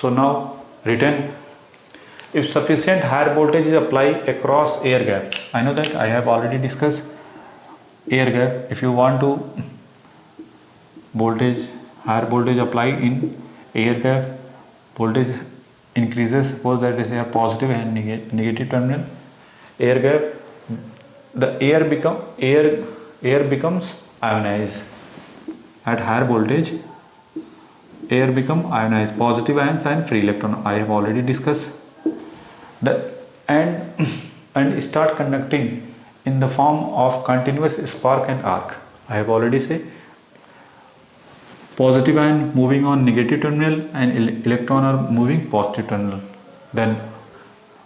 So now written, if sufficient higher voltage is applied across air gap. I know that I have already discussed air gap. If you want to higher voltage applied in air gap, voltage increases. Suppose that is a positive and negative terminal. Air gap, the air becomes ionized. At higher voltage, air become ionized, positive ions and free electron. I have already discussed that, and start conducting in the form of continuous spark and arc. I have already said positive ion moving on negative terminal and electron are moving positive terminal, then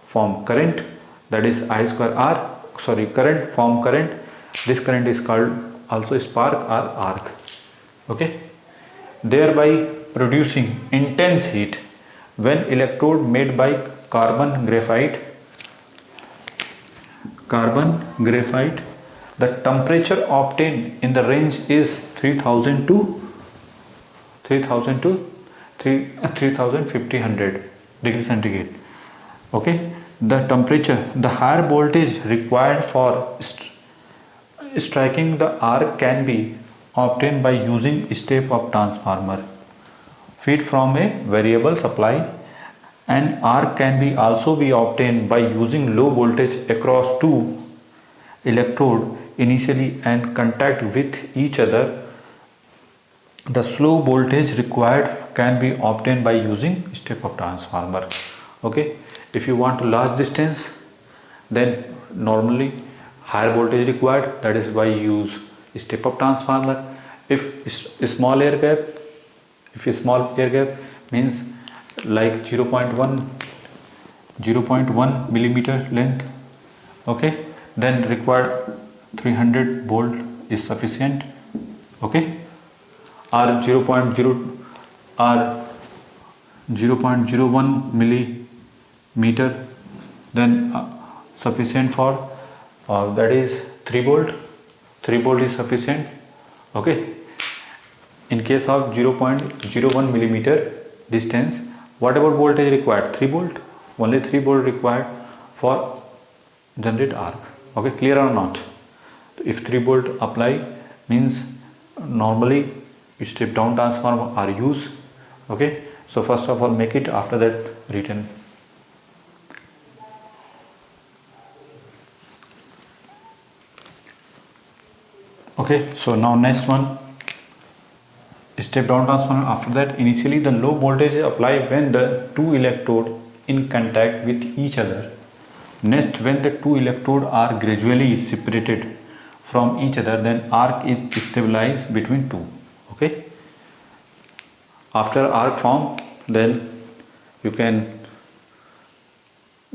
form current, that is I square R. Current form current. This current is called also spark or arc. Okay, thereby producing intense heat. When electrode made by carbon graphite, the temperature obtained in the range is 3000 to 3500 degrees centigrade. Okay, the temperature, the higher voltage required for striking the arc can be obtained by using step-up transformer feed from a variable supply, and arc can be also be obtained by using low voltage across two electrode initially and contact with each other. The slow voltage required can be obtained by using step-up transformer. Okay, if you want to large distance, then normally higher voltage required, that is why you use step-up transformer. If small air gap means like 0.1 millimeter length, okay, then required 300 volt is sufficient. Okay, or 0.01 millimeter, then sufficient for that is 3 volt. 3 volt is sufficient. Okay, in case of 0.01 millimeter distance, whatever voltage required, 3 volt, only 3 volt required for generate arc. Okay, clear or not? If 3 volt apply means normally step down transformer are used. Okay, so first of all make it, after that written. Okay, so now next one, step down transformer. After that, initially the low voltage is applied when the two electrodes in contact with each other. Next, when the two electrodes are gradually separated from each other, then arc is stabilized between two. Okay, after arc form, then you can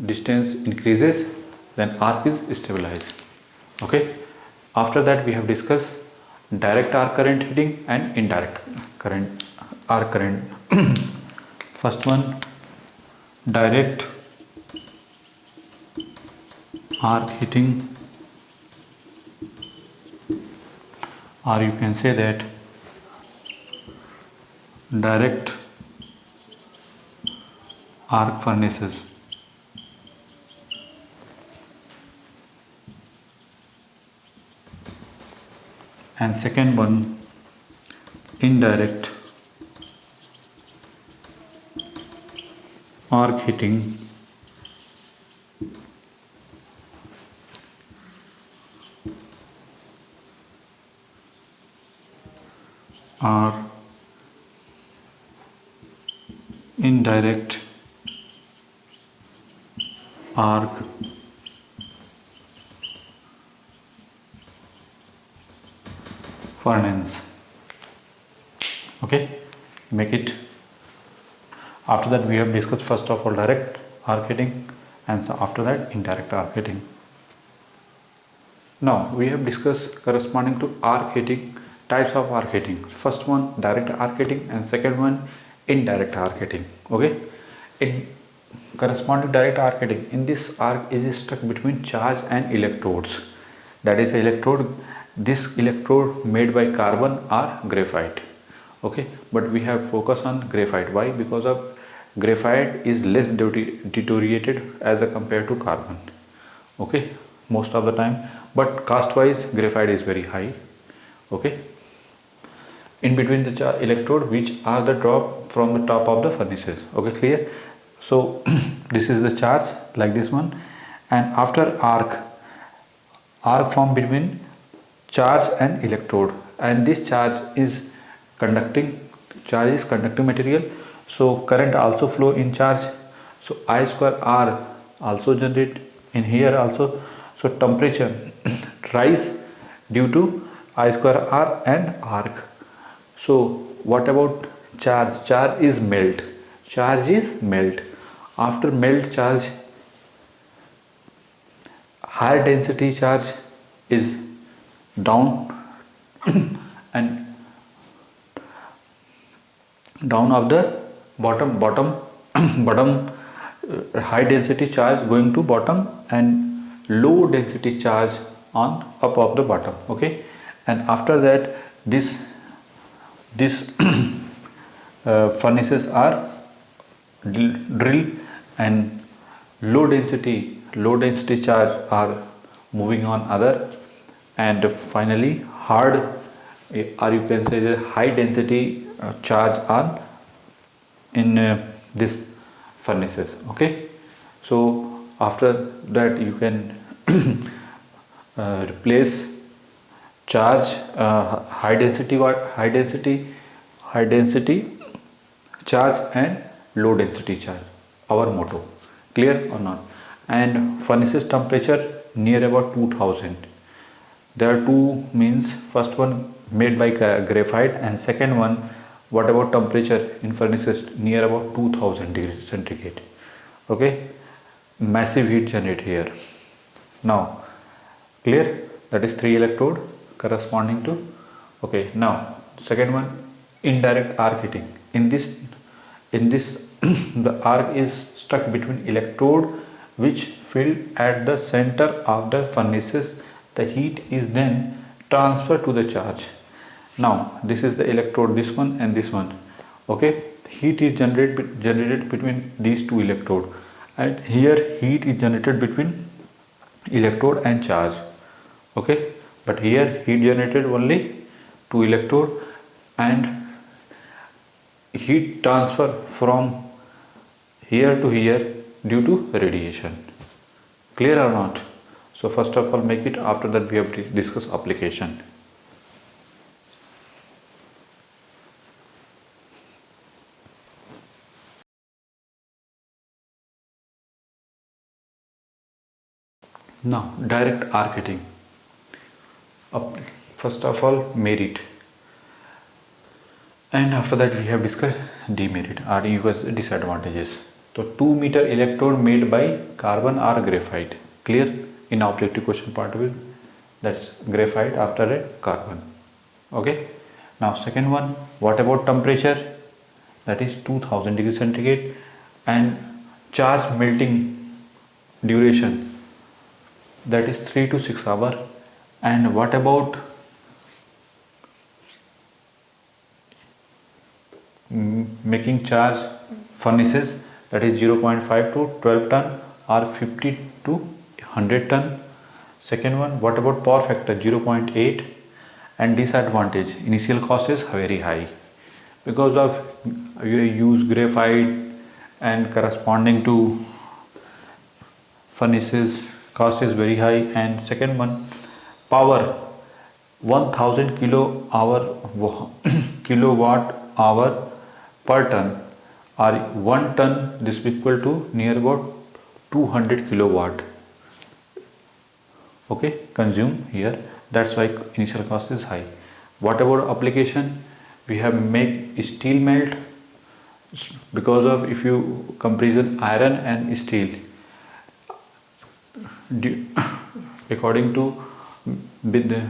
distance increases, then arc is stabilized. Okay, after that we have discussed direct arc current heating and indirect arc current. First one, direct arc heating, or you can say that direct arc furnaces. And second one, indirect arc heating, or indirect arc furnace. Okay, make it. After that we have discussed first of all direct arc heating, and so after that indirect arc heating. Now we have discussed corresponding to arc heating, types of arc heating. First one, direct arc heating, and second one, indirect arc heating. Okay, in corresponding direct arc heating, in this arc is stuck between charge and electrodes, that is electrode, this electrode made by carbon or graphite. Okay, but we have focused on graphite. Why? Because of graphite is less deteriorated as compared to carbon. Okay, most of the time, but cost wise graphite is very high. Okay, in between the electrode which are the drop from the top of the furnaces. Okay, clear? So this is the charge like this one, and after arc form between charge and electrode, and this conducting charge is conducting material, so current also flow in charge, so I square R also generate in here also. So temperature rise due to I square R and arc. So what about charge? Charge is melt. Charge is melt. After melt charge, higher density charge is down and down of the bottom high density charge going to bottom, and low density charge on up of the bottom. Okay, and after that this furnaces are drilled, and low density charge are moving on other, and finally hard or you can say the high density charge on in this furnaces. Okay, so after that you can replace charge high density charge and low density charge, our motto. Clear or not? And furnaces temperature near about 2000. There are two means, first one made by graphite, and second one what about temperature in furnaces near about 2000 degrees centigrade. Okay, massive heat generate here. Now clear? That is 3 electrode corresponding to. Okay, now second one, indirect arc heating. In this the arc is stuck between electrode which filled at the center of the furnaces. The heat is then transferred to the charge. Now this is the electrode, this one and this one. Okay, heat is generated between these two electrode, and here heat is generated between electrode and charge. Okay, but here heat generated only to electrode, and heat transfer from here to here due to radiation. Clear or not? So first of all make it, after that we have to discuss application. Now direct arc heating. First of all merit, and after that we have discussed demerit or disadvantages. So 2 meter electrode made by carbon or graphite. Clear? In objective question part of it, that's graphite after a carbon. Okay, now second one, what about temperature? That is 2000 degrees centigrade, and charge melting duration, that is 3 to 6 hours. And what about making charge furnaces, that is 0.5 to 12 ton or 50 to 100 ton. Second one, what about power factor? 0.8. And disadvantage, initial cost is very high because of you use graphite and corresponding to furnaces, cost is very high. And second one, power 1000 kilowatt hour per ton, or 1 ton, this is equal to near about 200 kilowatt. Okay, consume here, that's why initial cost is high. What about application? We have make steel melt, because of if you comparison iron and steel, according to with the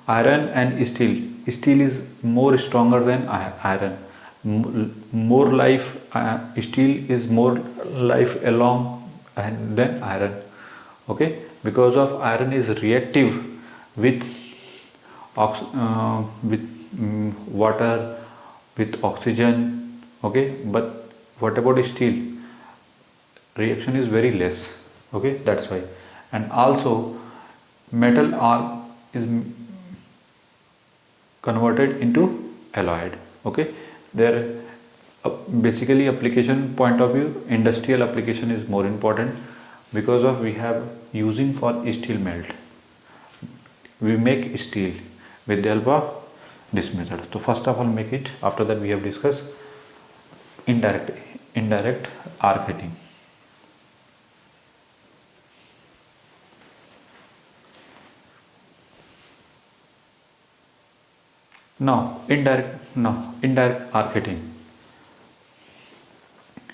iron and steel is more stronger than iron, more life, steel is more life along than iron. Okay, because of iron is reactive with water, with oxygen. Okay, but What about steel? Reaction is very less. Okay, that's why. And also metal arc is converted into alloyed. Okay, there basically application point of view, industrial application is more important, because of we have using for steel melt. We make steel with the help of this method. So first of all make it. After that we have discussed indirect arc heating. Now indirect arc heating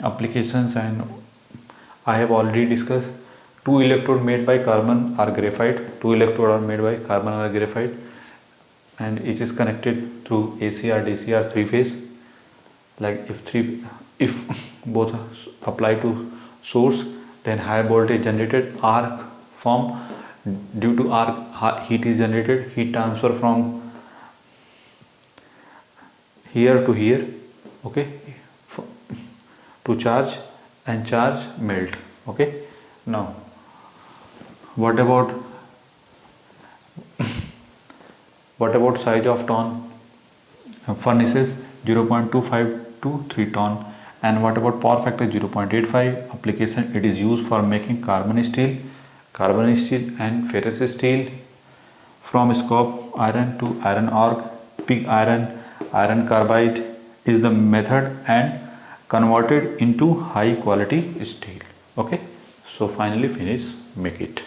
applications, and I have already discussed. Two electrode made by carbon are graphite. Two electrode are made by carbon are graphite, and it is connected through AC or DC or three phase. Like if both apply to source, then high voltage generated, arc form. Due to arc, heat is generated, heat transfer from here to here. Okay, to charge, and charge melt. Okay, now what about size of ton? Furnaces 0.25 to 3 ton. And what about power factor? 0.85. Application, it is used for making carbon steel and ferrous steel, from scrap iron to iron ore, pig iron carbide is the method, and converted into high quality steel. Okay, so finally finish make it.